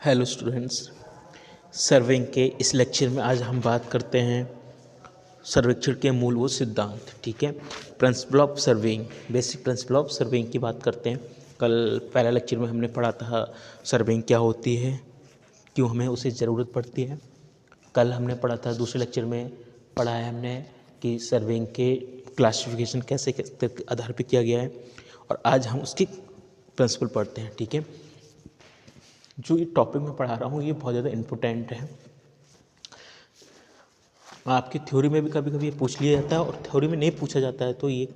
Hello students. Surveying के इस lecture में आज हम बात करते हैं सर्वेक्षण के मूलभूत सिद्धांत। ठीक है, principle of surveying, basic principle of surveying की बात करते हैं। कल पहला लेक्चर में हमने पढ़ा था सर्वेइंग क्या होती है, क्यों हमें उसे ज़रूरत पड़ती है। कल हमने पढ़ा था, दूसरे लेक्चर में पढ़ा है हमने कि सर्वेइंग के क्लासिफिकेशन कैसे आधार पर किया गया है, और आज हम उसकी प्रिंसिपल पढ़ते हैं। ठीक है, जो ये टॉपिक मैं पढ़ा रहा हूँ ये बहुत ज़्यादा इम्पोर्टेंट है। आपकी थ्योरी में भी कभी कभी ये पूछ लिया जाता है, और थ्योरी में नहीं पूछा जाता है तो ये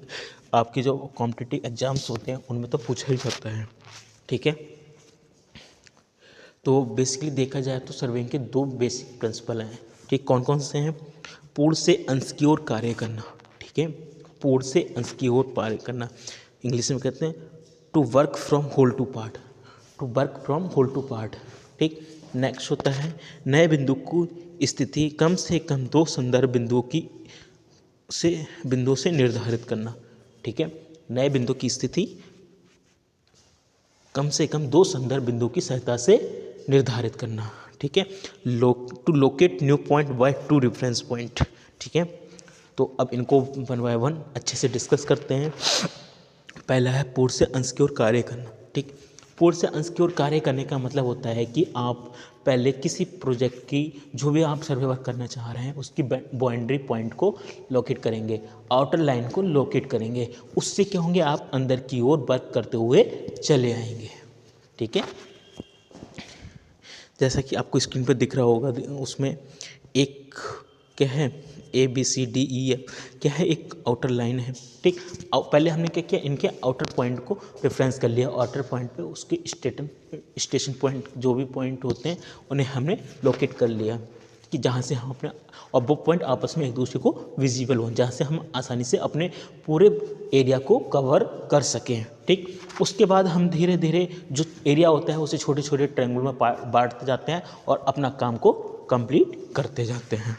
आपके जो कॉम्पिटिटिव एग्जाम्स होते हैं उनमें तो पूछा ही जाता है। ठीक है, तो बेसिकली देखा जाए तो सर्वेइंग के दो बेसिक प्रिंसिपल हैं। ठीक, कौन कौन से हैं? पूर्ण से अंश की ओर कार्य करना। ठीक है, पूर्ण से अंश की ओर कार्य करना, इंग्लिश में कहते हैं to work from whole to part, to work from whole to part. ठीक, नेक्स्ट होता है नए बिंदु की स्थिति कम से कम दो संदर्भ बिंदुओं से निर्धारित करना। ठीक है, नए बिंदु की स्थिति कम से कम दो संदर्भ बिंदुओं की सहायता से निर्धारित करना। ठीक है, to locate new point by two reference point. ठीक है, तो अब इनको वन बाय वन अच्छे से डिस्कस करते हैं। पहला है पूर्ण से अंश की ओर कार्य करना। ठीक, पूर्ण से अंश की ओर कार्य करने का मतलब होता है कि आप पहले किसी प्रोजेक्ट की जो भी आप सर्वे वर्क करना चाह रहे हैं उसकी बाउंड्री पॉइंट को लोकेट करेंगे, आउटर लाइन को लोकेट करेंगे। उससे क्या होंगे, आप अंदर की ओर वर्क करते हुए चले आएंगे। ठीक है, जैसा कि आपको स्क्रीन पर दिख रहा होगा, उसमें एक क्या है, ABCDEF क्या है, एक आउटर लाइन है। ठीक, पहले हमने क्या किया, इनके आउटर पॉइंट को रेफरेंस कर लिया, आउटर पॉइंट पे उसके स्टेशन पॉइंट जो भी पॉइंट होते हैं उन्हें हमने लोकेट कर लिया कि जहाँ से हम अपने, और वो पॉइंट आपस में एक दूसरे को विजिबल हो, जहाँ से हम आसानी से अपने पूरे एरिया को कवर कर सकें। ठीक, उसके बाद हम धीरे धीरे जो एरिया होता है उसे छोटे छोटे ट्रायंगल में बांटते जाते हैं और अपना काम को कंप्लीट करते जाते हैं।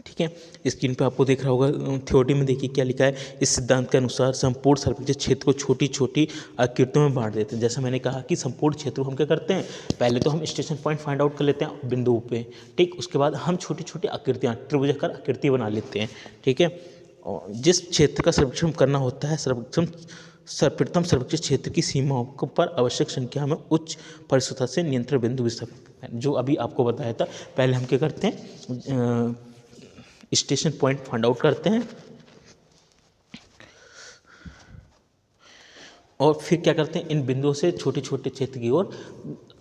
ठीक है, स्क्रीन पे आपको दिख रहा होगा, थ्योरी में देखिए क्या लिखा है। इस सिद्धांत के अनुसार संपूर्ण सर्वेक्षण क्षेत्र को छोटी छोटी आकृतियों में बांट देते हैं। जैसा मैंने कहा कि संपूर्ण क्षेत्र को हम क्या करते हैं, पहले तो हम स्टेशन पॉइंट फाइंड आउट कर लेते हैं बिंदु पे। ठीक, उसके बाद हम छोटी छोटी आकृतियाँ त्रिभुजाकार आकृति बना लेते हैं। ठीक है, और जिस क्षेत्र का सर्वेक्षण करना होता है, प्रथम सर्वेक्षण क्षेत्र की सीमाओं पर आवश्यक संख्या में उच्च परिशुद्धता से नियंत्रण बिंदु विस्थापित, जो अभी आपको बताया था। पहले हम क्या करते हैं, स्टेशन पॉइंट फाइंड आउट करते हैं और फिर क्या करते हैं, इन बिंदुओं से छोटे छोटे क्षेत्र की ओर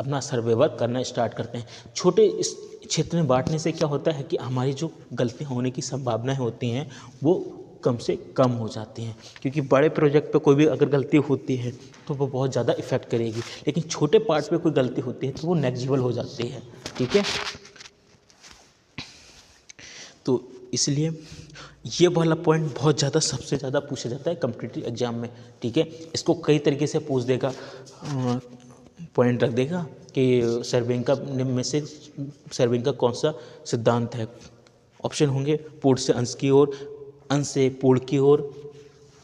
अपना सर्वे वर्क करना स्टार्ट करते हैं। छोटे इस क्षेत्र में बांटने से क्या होता है कि हमारी जो गलतियां होने की संभावनाएं होती हैं वो कम से कम हो जाती हैं, क्योंकि बड़े प्रोजेक्ट पे कोई भी अगर गलती होती है तो वो बहुत ज़्यादा इफेक्ट करेगी, लेकिन छोटे पार्ट पे कोई गलती होती है तो वो नेग्लिजिबल हो जाती है। ठीक है, तो इसलिए ये वाला पॉइंट बहुत ज़्यादा सबसे ज़्यादा पूछा जाता है कॉम्पिटिटिव एग्जाम में। ठीक है, इसको कई तरीके से पूछ देगा, पॉइंट रख देगा कि सर्वेइंग का निम्न में से सर्वेइंग का कौन सा सिद्धांत है। ऑप्शन होंगे पूर्ण से अंश की ओर, अंश से पूर्ण की ओर,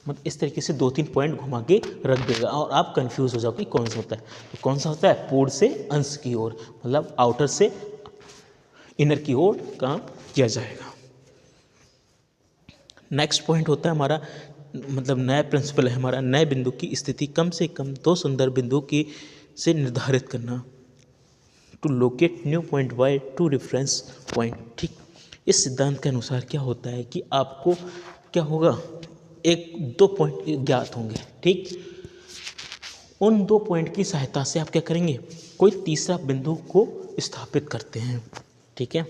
मतलब इस तरीके से दो तीन पॉइंट घुमा के रख देगा और आप कंफ्यूज हो जाओ कि कौन सा होता है। तो कौन सा होता है, पूर्ण से अंश की ओर, मतलब आउटर से इनर की ओर काम किया जाएगा। नेक्स्ट पॉइंट होता है हमारा, मतलब नया प्रिंसिपल है हमारा, नए बिंदु की स्थिति कम से कम दो संदर्भ बिंदुओं की से निर्धारित करना, to locate new point by two reference point. ठीक, इस सिद्धांत के अनुसार क्या होता है कि आपको क्या होगा, एक दो पॉइंट ज्ञात होंगे। ठीक, उन दो पॉइंट की सहायता से आप क्या करेंगे, कोई तीसरा बिंदु को स्थापित करते हैं। ठीक है,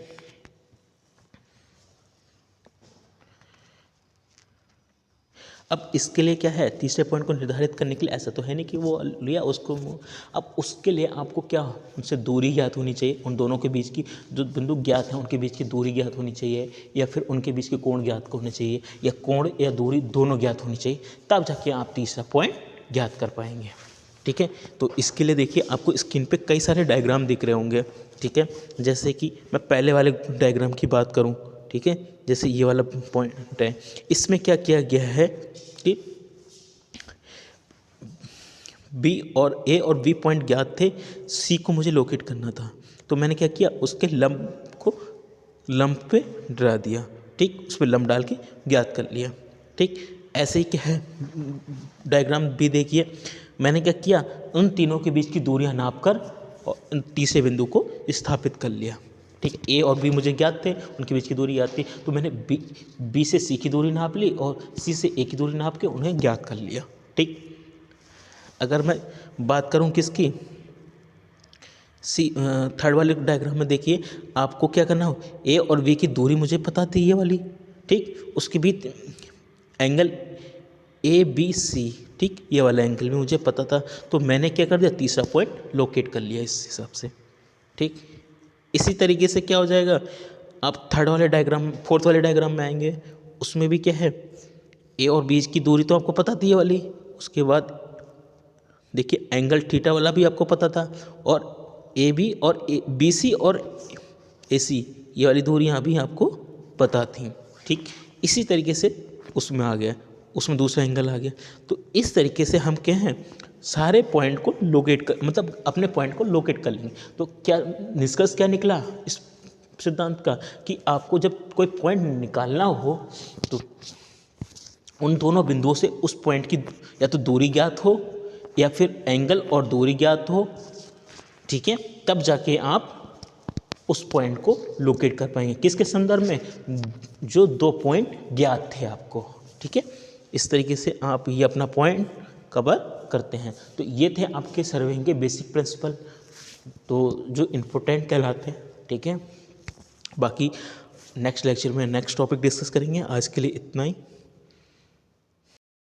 अब इसके लिए क्या है, तीसरे पॉइंट को निर्धारित करने के लिए ऐसा तो है नहीं कि वो लिया उसको, अब उसके लिए आपको क्या, उनसे दूरी ज्ञात होनी चाहिए, उन दोनों के बीच की जो बिंदु ज्ञात हैं उनके बीच की दूरी ज्ञात होनी चाहिए, या फिर उनके बीच के कोण ज्ञात होने चाहिए, या कोण या दूरी दोनों ज्ञात होनी चाहिए, तब जाके आप तीसरा पॉइंट ज्ञात कर पाएंगे। ठीक है, तो इसके लिए देखिए आपको स्क्रीन पे कई सारे डायग्राम दिख रहे होंगे। ठीक है, जैसे कि मैं पहले वाले डायग्राम की बात करूं, ठीक है, जैसे ये वाला पॉइंट है, इसमें क्या किया गया है कि ए और बी पॉइंट ज्ञात थे, सी को मुझे लोकेट करना था। तो मैंने क्या किया, उसके लंब पे डरा दिया, ठीक, उस पर लंब डाल के ज्ञात कर लिया, ठीक। ऐसे ही क्या है, डायग्राम भी देखिए, मैंने क्या किया, उन तीनों के बीच की दूरियां नापकर और तीसरे बिंदु को स्थापित कर लिया, ठीक। ए और बी मुझे ज्ञात थे, उनके बीच की दूरी याद थी, तो मैंने बी से सी की दूरी नाप ली और सी से ए की दूरी नाप के उन्हें ज्ञात कर लिया, ठीक। अगर मैं बात करूं किसकी, थर्ड वाले डायग्राम में देखिए, आपको क्या करना हो, ए और बी की दूरी मुझे पता थी, ये वाली, ठीक, उसके बीच एंगल ए बी सी, ठीक, ये वाला एंगल भी मुझे पता था, तो मैंने क्या कर दिया, तीसरा पॉइंट लोकेट कर लिया इस हिसाब से, ठीक। इसी तरीके से क्या हो जाएगा, आप फोर्थ वाले डायग्राम में आएंगे, उसमें भी क्या है, ए और बी की दूरी तो आपको पता थी ये वाली, उसके बाद देखिए एंगल थीटा वाला भी आपको पता था, और ए बी और बी सी और ए सी, ये वाली दूरियां भी आपको पता थी, ठीक। इसी तरीके से उसमें आ गया, उसमें दूसरा एंगल आ गया। तो इस तरीके से हम क्या हैं, सारे पॉइंट को लोकेट कर, मतलब अपने पॉइंट को लोकेट कर लेंगे। तो क्या निष्कर्ष क्या निकला इस सिद्धांत का, कि आपको जब कोई पॉइंट निकालना हो तो उन दोनों बिंदुओं से उस पॉइंट की या तो दूरी ज्ञात हो या फिर एंगल और दूरी ज्ञात हो, ठीक है, तब जाके आप उस पॉइंट को लोकेट कर पाएंगे, किसके संदर्भ में, जो दो पॉइंट ज्ञात थे आपको, ठीक है। इस तरीके से आप ये अपना पॉइंट कवर करते हैं। तो ये थे आपके सर्वेइंग के बेसिक प्रिंसिपल, तो जो इम्पोर्टेंट कहलाते हैं, ठीक है। बाकी नेक्स्ट लेक्चर में नेक्स्ट टॉपिक डिस्कस करेंगे, आज के लिए इतना ही।